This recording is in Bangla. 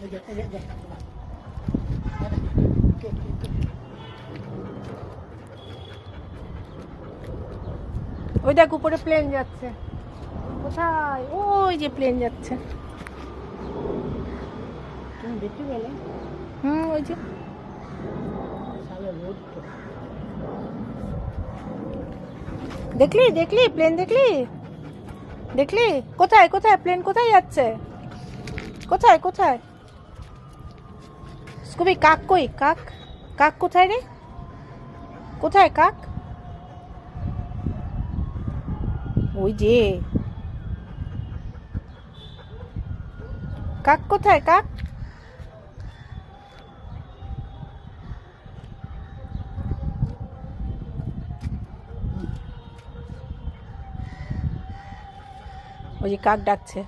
ওই দেখ উপরে প্লেন যাচ্ছে। কোথায়? ওই যে প্লেন যাচ্ছে। তুমি দেখতে পেলে? ওই যে দেখলি দেখলি প্লেন দেখলি দেখলি? কোথায় কোথায় প্লেন কোথায় যাচ্ছে? কোথায় কোথায়? স্কুবি কাক কই? কাক কাক কোথায় রে? কোথায় কাক? ওই যে কাক কোথায়? কাক ওই যে কাক ডাকছে।